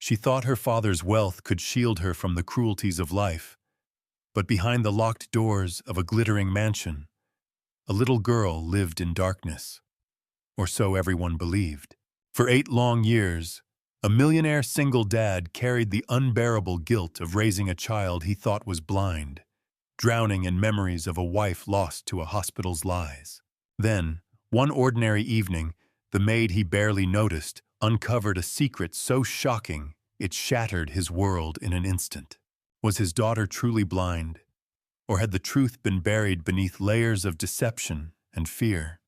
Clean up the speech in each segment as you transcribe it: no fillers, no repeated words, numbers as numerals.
She thought her father's wealth could shield her from the cruelties of life, but behind the locked doors of a glittering mansion, a little girl lived in darkness, or so everyone believed. For 8 long years, a millionaire single dad carried the unbearable guilt of raising a child he thought was blind, drowning in memories of a wife lost to a hospital's lies. Then, one ordinary evening, the maid he barely noticed uncovered a secret so shocking it shattered his world in an instant. Was his daughter truly blind, or had the truth been buried beneath layers of deception and fear?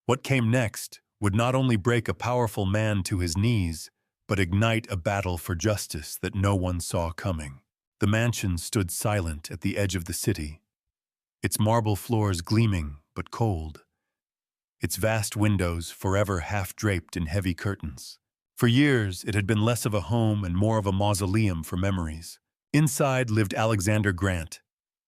What came next would not only break a powerful man to his knees, but ignite a battle for justice that no one saw coming. The mansion stood silent at the edge of the city, its marble floors gleaming but cold, its vast windows forever half-draped in heavy curtains. For years, it had been less of a home and more of a mausoleum for memories. Inside lived Alexander Grant,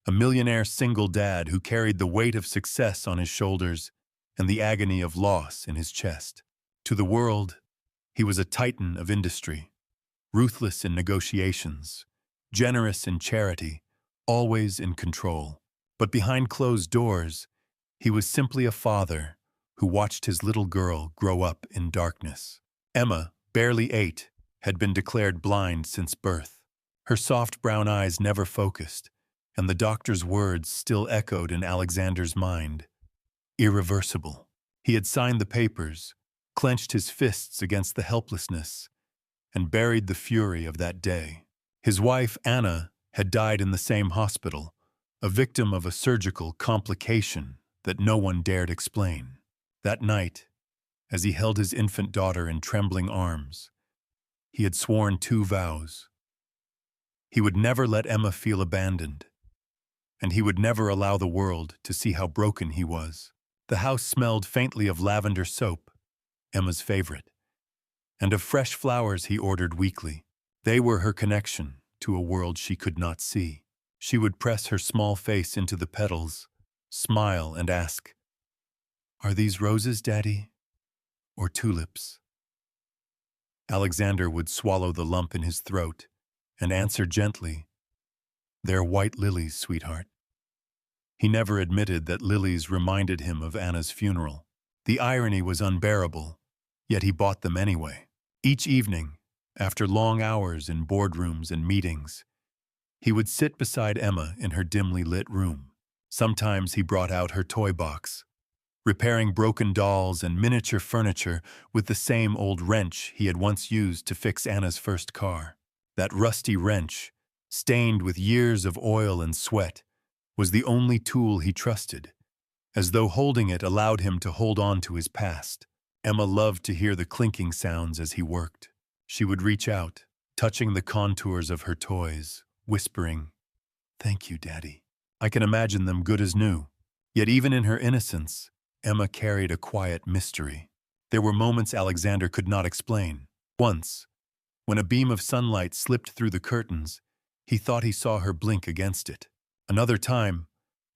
a millionaire single dad who carried the weight of success on his shoulders and the agony of loss in his chest. To the world, he was a titan of industry, ruthless in negotiations, generous in charity, always in control. But behind closed doors, he was simply a father who watched his little girl grow up in darkness. Emma, barely 8, had been declared blind since birth. Her soft brown eyes never focused, and the doctor's words still echoed in Alexander's mind. Irreversible. He had signed the papers, clenched his fists against the helplessness, and buried the fury of that day. His wife, Anna, had died in the same hospital, a victim of a surgical complication that no one dared explain. That night, as he held his infant daughter in trembling arms, he had sworn 2 vows. He would never let Emma feel abandoned, and he would never allow the world to see how broken he was. The house smelled faintly of lavender soap, Emma's favorite, and of fresh flowers he ordered weekly. They were her connection to a world she could not see. She would press her small face into the petals, smile, and ask, "Are these roses, Daddy, or tulips?" Alexander would swallow the lump in his throat and answer gently, "They're white lilies, sweetheart." He never admitted that lilies reminded him of Anna's funeral. The irony was unbearable, yet he bought them anyway. Each evening, after long hours in boardrooms and meetings, he would sit beside Emma in her dimly lit room. Sometimes he brought out her toy box, repairing broken dolls and miniature furniture with the same old wrench he had once used to fix Anna's first car. That rusty wrench, stained with years of oil and sweat, was the only tool he trusted, as though holding it allowed him to hold on to his past. Emma loved to hear the clinking sounds as he worked. She would reach out, touching the contours of her toys, whispering, "Thank you, Daddy." I can imagine them good as new. Yet even in her innocence, Emma carried a quiet mystery. There were moments Alexander could not explain. Once, when a beam of sunlight slipped through the curtains, he thought he saw her blink against it. Another time,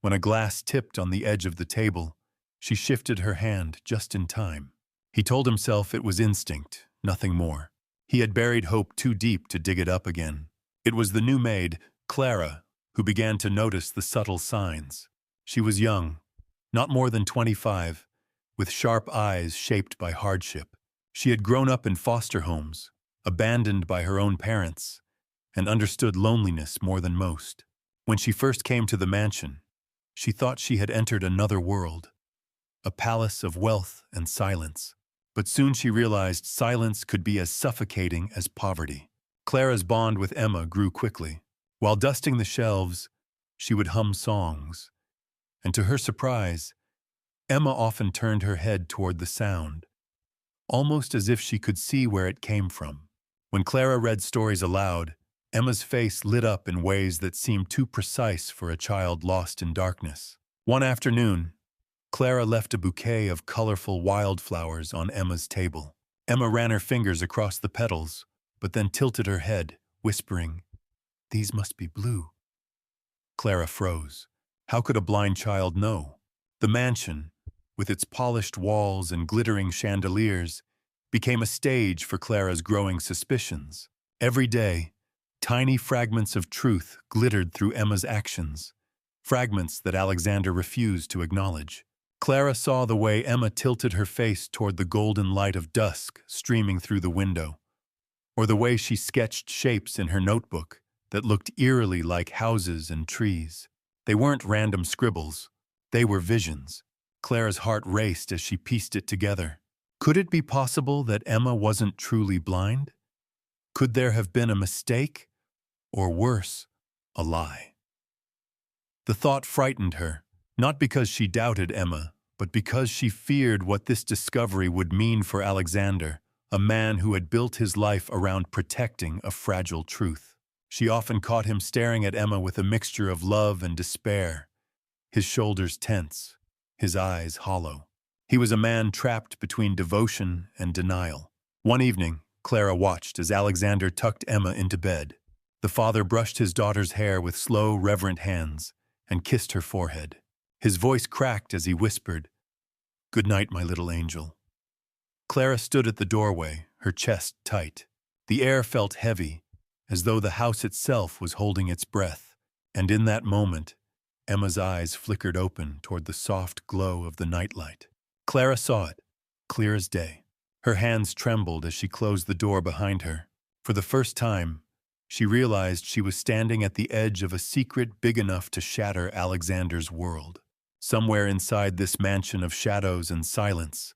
when a glass tipped on the edge of the table, she shifted her hand just in time. He told himself it was instinct, nothing more. He had buried hope too deep to dig it up again. It was the new maid, Clara, who began to notice the subtle signs. She was young, not more than 25, with sharp eyes shaped by hardship. She had grown up in foster homes, abandoned by her own parents, and understood loneliness more than most. When she first came to the mansion, she thought she had entered another world, a palace of wealth and silence. But soon she realized silence could be as suffocating as poverty. Clara's bond with Emma grew quickly. While dusting the shelves, she would hum songs, and to her surprise, Emma often turned her head toward the sound, almost as if she could see where it came from. When Clara read stories aloud, Emma's face lit up in ways that seemed too precise for a child lost in darkness. One afternoon, Clara left a bouquet of colorful wildflowers on Emma's table. Emma ran her fingers across the petals, but then tilted her head, whispering, "These must be blue." Clara froze. How could a blind child know? The mansion, with its polished walls and glittering chandeliers, became a stage for Clara's growing suspicions. Every day, tiny fragments of truth glittered through Emma's actions, fragments that Alexander refused to acknowledge. Clara saw the way Emma tilted her face toward the golden light of dusk streaming through the window, or the way she sketched shapes in her notebook that looked eerily like houses and trees. They weren't random scribbles. They were visions. Clara's heart raced as she pieced it together. Could it be possible that Emma wasn't truly blind? Could there have been a mistake? Or worse, a lie? The thought frightened her, not because she doubted Emma, but because she feared what this discovery would mean for Alexander, a man who had built his life around protecting a fragile truth. She often caught him staring at Emma with a mixture of love and despair, his shoulders tense, his eyes hollow. He was a man trapped between devotion and denial. One evening, Clara watched as Alexander tucked Emma into bed. The father brushed his daughter's hair with slow, reverent hands and kissed her forehead. His voice cracked as he whispered, "Good night, my little angel." Clara stood at the doorway, her chest tight. The air felt heavy, as though the house itself was holding its breath. And in that moment, Emma's eyes flickered open toward the soft glow of the nightlight. Clara saw it, clear as day. Her hands trembled as she closed the door behind her. For the first time, she realized she was standing at the edge of a secret big enough to shatter Alexander's world. Somewhere inside this mansion of shadows and silence,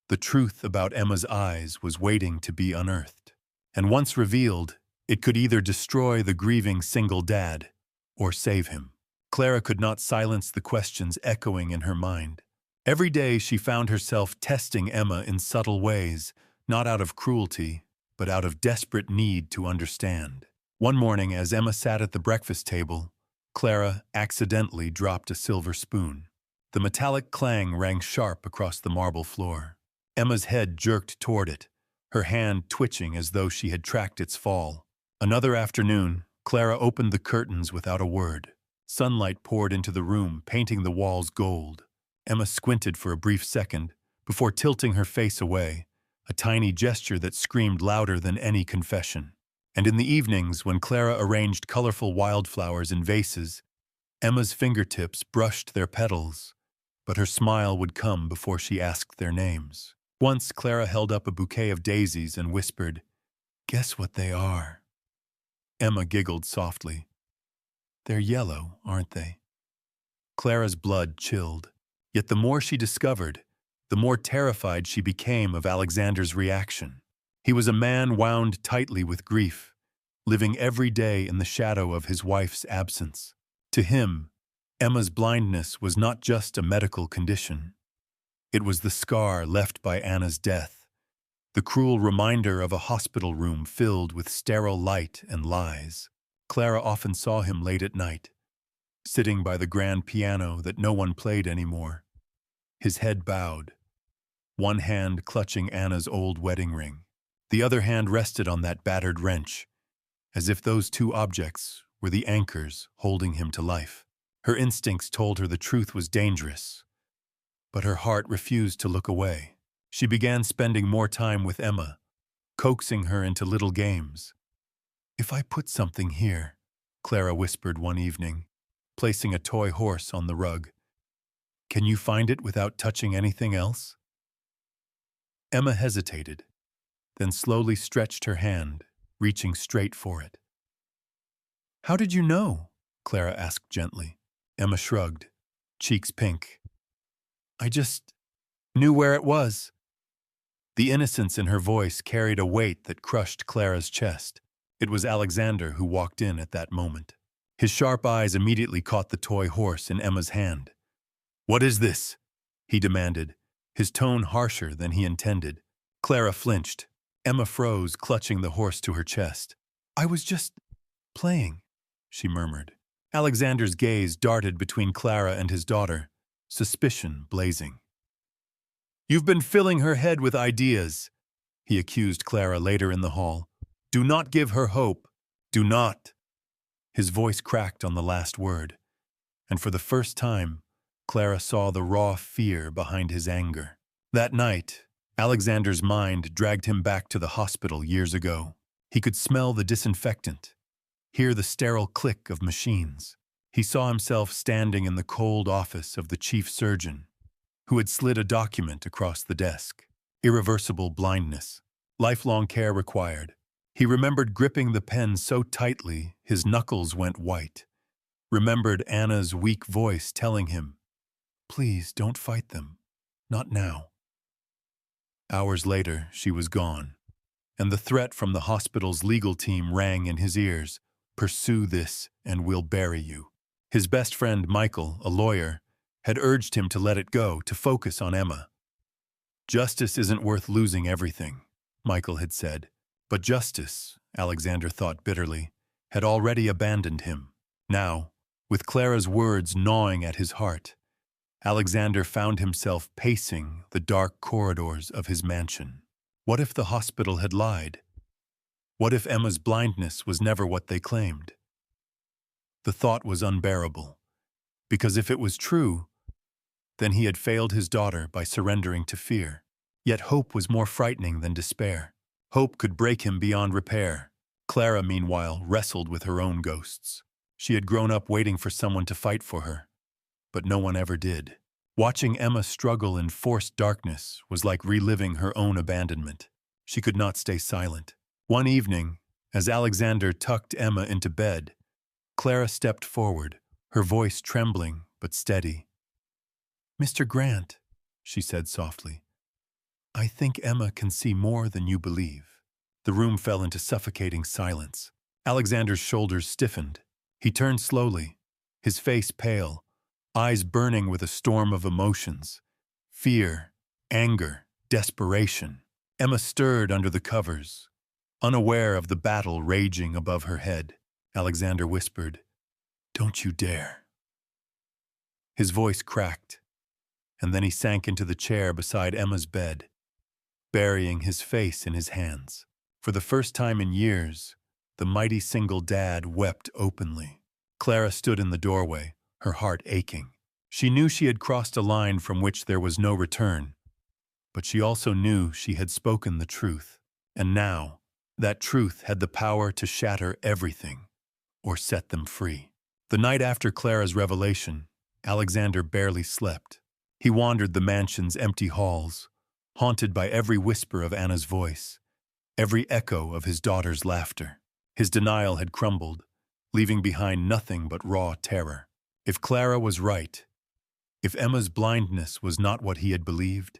the truth about Emma's eyes was waiting to be unearthed. And once revealed, it could either destroy the grieving single dad or save him. Clara could not silence the questions echoing in her mind. Every day she found herself testing Emma in subtle ways, not out of cruelty, but out of desperate need to understand. One morning, as Emma sat at the breakfast table, Clara accidentally dropped a silver spoon. The metallic clang rang sharp across the marble floor. Emma's head jerked toward it, her hand twitching as though she had tracked its fall. Another afternoon, Clara opened the curtains without a word. Sunlight poured into the room, painting the walls gold. Emma squinted for a brief second, before tilting her face away, a tiny gesture that screamed louder than any confession. And in the evenings, when Clara arranged colorful wildflowers in vases, Emma's fingertips brushed their petals, but her smile would come before she asked their names. Once, Clara held up a bouquet of daisies and whispered, "Guess what they are?" Emma giggled softly. "They're yellow, aren't they?" Clara's blood chilled. Yet the more she discovered, the more terrified she became of Alexander's reaction. He was a man wound tightly with grief, living every day in the shadow of his wife's absence. To him, Emma's blindness was not just a medical condition. It was the scar left by Anna's death, the cruel reminder of a hospital room filled with sterile light and lies. Clara often saw him late at night, sitting by the grand piano that no one played anymore, his head bowed, one hand clutching Anna's old wedding ring. The other hand rested on that battered wrench, as if those two objects were the anchors holding him to life. Her instincts told her the truth was dangerous, but her heart refused to look away. She began spending more time with Emma, coaxing her into little games. "If I put something here," Clara whispered one evening, placing a toy horse on the rug, "can you find it without touching anything else?" Emma hesitated, then slowly stretched her hand, reaching straight for it. "How did you know?" Clara asked gently. Emma shrugged, cheeks pink. "I just knew where it was." The innocence in her voice carried a weight that crushed Clara's chest. It was Alexander who walked in at that moment. His sharp eyes immediately caught the toy horse in Emma's hand. "What is this?" he demanded, his tone harsher than he intended. Clara flinched. Emma froze, clutching the horse to her chest. "I was just playing," she murmured. Alexander's gaze darted between Clara and his daughter, suspicion blazing. "You've been filling her head with ideas," he accused Clara later in the hall. "Do not give her hope. Do not." His voice cracked on the last word, and for the first time, Clara saw the raw fear behind his anger. That night, Alexander's mind dragged him back to the hospital years ago. He could smell the disinfectant, hear the sterile click of machines. He saw himself standing in the cold office of the chief surgeon, who had slid a document across the desk. Irreversible blindness. Lifelong care required. He remembered gripping the pen so tightly his knuckles went white. Remembered Anna's weak voice telling him, "Please don't fight them. Not now." Hours later, she was gone, and the threat from the hospital's legal team rang in his ears. "Pursue this, and we'll bury you." His best friend, Michael, a lawyer, had urged him to let it go, to focus on Emma. "Justice isn't worth losing everything," Michael had said. But justice, Alexander thought bitterly, had already abandoned him. Now, with Clara's words gnawing at his heart, Alexander found himself pacing the dark corridors of his mansion. What if the hospital had lied? What if Emma's blindness was never what they claimed? The thought was unbearable, because if it was true, then he had failed his daughter by surrendering to fear. Yet hope was more frightening than despair. Hope could break him beyond repair. Clara, meanwhile, wrestled with her own ghosts. She had grown up waiting for someone to fight for her, but no one ever did. Watching Emma struggle in forced darkness was like reliving her own abandonment. She could not stay silent. One evening, as Alexander tucked Emma into bed, Clara stepped forward, her voice trembling but steady. "Mr. Grant," she said softly, "I think Emma can see more than you believe." The room fell into suffocating silence. Alexander's shoulders stiffened. He turned slowly, his face pale, eyes burning with a storm of emotions. Fear, anger, desperation. Emma stirred under the covers, unaware of the battle raging above her head. Alexander whispered, "Don't you dare." His voice cracked, and then he sank into the chair beside Emma's bed, burying his face in his hands. For the first time in years, the mighty single dad wept openly. Clara stood in the doorway, her heart aching. She knew she had crossed a line from which there was no return, but she also knew she had spoken the truth. And now, that truth had the power to shatter everything, or set them free. The night after Clara's revelation, Alexander barely slept. He wandered the mansion's empty halls, haunted by every whisper of Anna's voice, every echo of his daughter's laughter. His denial had crumbled, leaving behind nothing but raw terror. If Clara was right, if Emma's blindness was not what he had believed,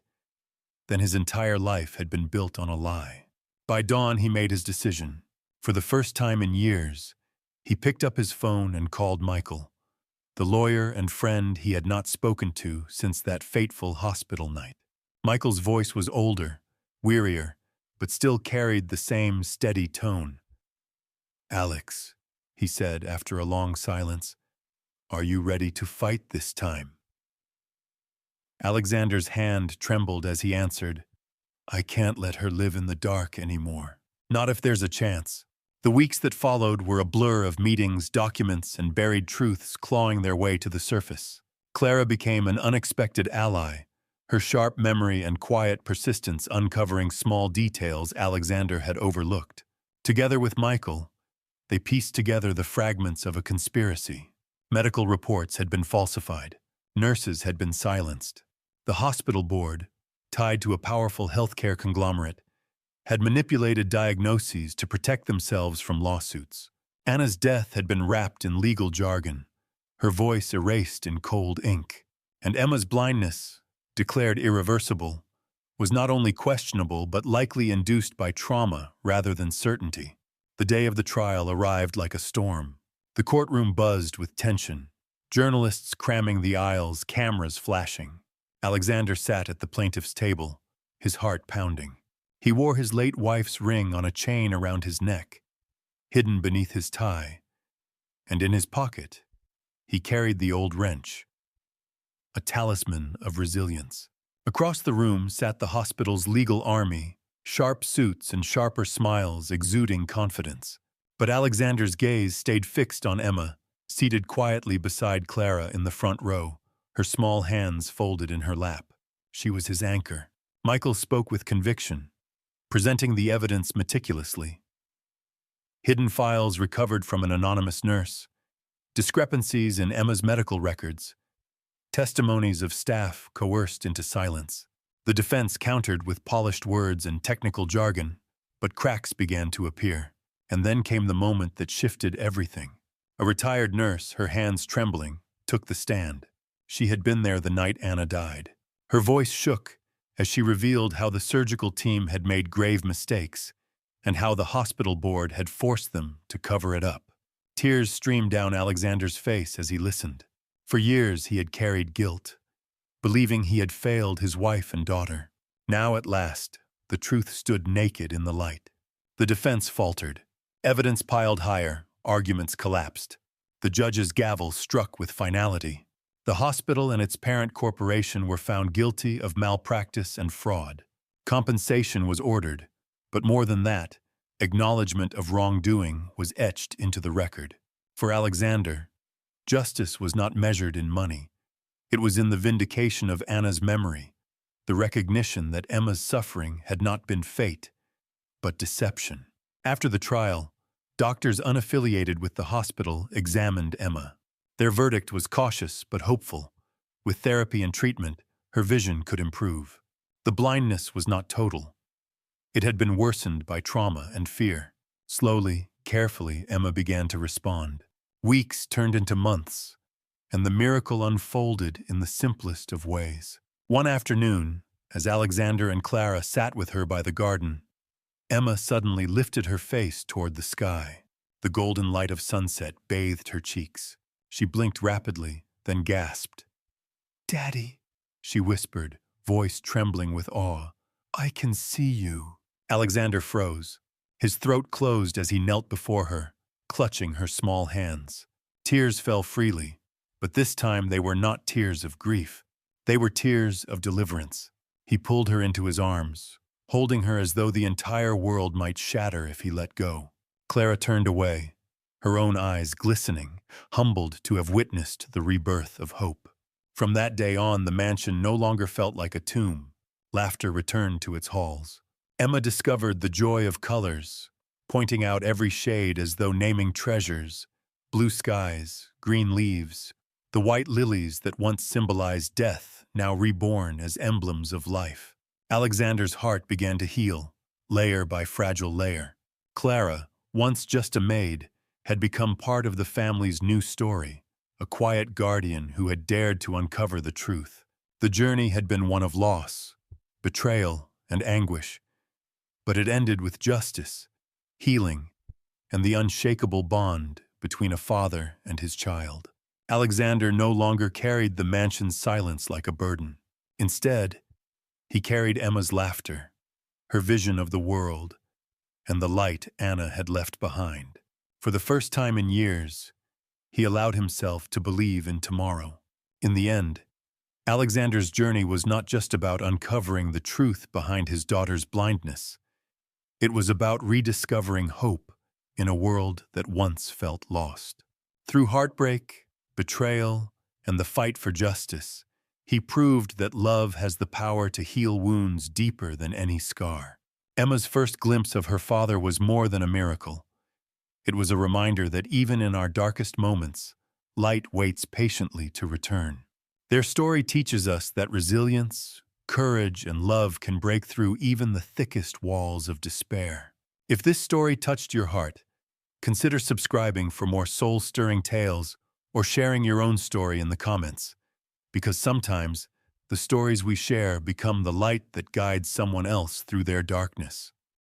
then his entire life had been built on a lie. By dawn, he made his decision. For the first time in years, he picked up his phone and called Michael, the lawyer and friend he had not spoken to since that fateful hospital night. Michael's voice was older, wearier, but still carried the same steady tone. "Alex," he said after a long silence, "are you ready to fight this time?" Alexander's hand trembled as he answered, "I can't let her live in the dark anymore. Not if there's a chance." The weeks that followed were a blur of meetings, documents, and buried truths clawing their way to the surface. Clara became an unexpected ally, her sharp memory and quiet persistence uncovering small details Alexander had overlooked. Together with Michael, they pieced together the fragments of a conspiracy. Medical reports had been falsified. Nurses had been silenced. The hospital board, tied to a powerful healthcare conglomerate, had manipulated diagnoses to protect themselves from lawsuits. Anna's death had been wrapped in legal jargon, her voice erased in cold ink. And Emma's blindness, declared irreversible, was not only questionable but likely induced by trauma rather than certainty. The day of the trial arrived like a storm. The courtroom buzzed with tension, journalists cramming the aisles, cameras flashing. Alexander sat at the plaintiff's table, his heart pounding. He wore his late wife's ring on a chain around his neck, hidden beneath his tie, and in his pocket, he carried the old wrench, a talisman of resilience. Across the room sat the hospital's legal army, sharp suits and sharper smiles exuding confidence. But Alexander's gaze stayed fixed on Emma, seated quietly beside Clara in the front row, her small hands folded in her lap. She was his anchor. Michael spoke with conviction, presenting the evidence meticulously. hidden files recovered from an anonymous nurse, discrepancies in Emma's medical records, testimonies of staff coerced into silence. The defense countered with polished words and technical jargon, but cracks began to appear. And then came the moment that shifted everything. A retired nurse, her hands trembling, took the stand. She had been there the night Anna died. Her voice shook as she revealed how the surgical team had made grave mistakes and how the hospital board had forced them to cover it up. Tears streamed down Alexander's face as he listened. For years he had carried guilt, believing he had failed his wife and daughter. Now at last, the truth stood naked in the light. The defense faltered. Evidence piled higher, arguments collapsed. The judge's gavel struck with finality. The hospital and its parent corporation were found guilty of malpractice and fraud. Compensation was ordered, but more than that, acknowledgement of wrongdoing was etched into the record. For Alexander, justice was not measured in money. It was in the vindication of Anna's memory, the recognition that Emma's suffering had not been fate, but deception. After the trial, doctors unaffiliated with the hospital examined Emma. Their verdict was cautious but hopeful. With therapy and treatment, her vision could improve. The blindness was not total. It had been worsened by trauma and fear. Slowly, carefully, Emma began to respond. Weeks turned into months, and the miracle unfolded in the simplest of ways. One afternoon, as Alexander and Clara sat with her by the garden, Emma suddenly lifted her face toward the sky. The golden light of sunset bathed her cheeks. She blinked rapidly, then gasped. "Daddy," she whispered, voice trembling with awe. "I can see you." Alexander froze. His throat closed as he knelt before her, clutching her small hands. Tears fell freely, but this time they were not tears of grief. They were tears of deliverance. He pulled her into his arms, holding her as though the entire world might shatter if he let go. Clara turned away, her own eyes glistening, humbled to have witnessed the rebirth of hope. From that day on, the mansion no longer felt like a tomb. Laughter returned to its halls. Emma discovered the joy of colors, pointing out every shade as though naming treasures: blue skies, green leaves, the white lilies that once symbolized death, now reborn as emblems of life. Alexander's heart began to heal, layer by fragile layer. Clara, once just a maid, had become part of the family's new story, a quiet guardian who had dared to uncover the truth. The journey had been one of loss, betrayal, and anguish, but it ended with justice, healing, and the unshakable bond between a father and his child. Alexander no longer carried the mansion's silence like a burden. Instead, he carried Emma's laughter, her vision of the world, and the light Anna had left behind. For the first time in years, he allowed himself to believe in tomorrow. In the end, Alexander's journey was not just about uncovering the truth behind his daughter's blindness. It was about rediscovering hope in a world that once felt lost. Through heartbreak, betrayal, and the fight for justice, he proved that love has the power to heal wounds deeper than any scar. Emma's first glimpse of her father was more than a miracle. It was a reminder that even in our darkest moments, light waits patiently to return. Their story teaches us that resilience, courage, and love can break through even the thickest walls of despair. If this story touched your heart, consider subscribing for more soul-stirring tales or sharing your own story in the comments, because sometimes the stories we share become the light that guides someone else through their darkness.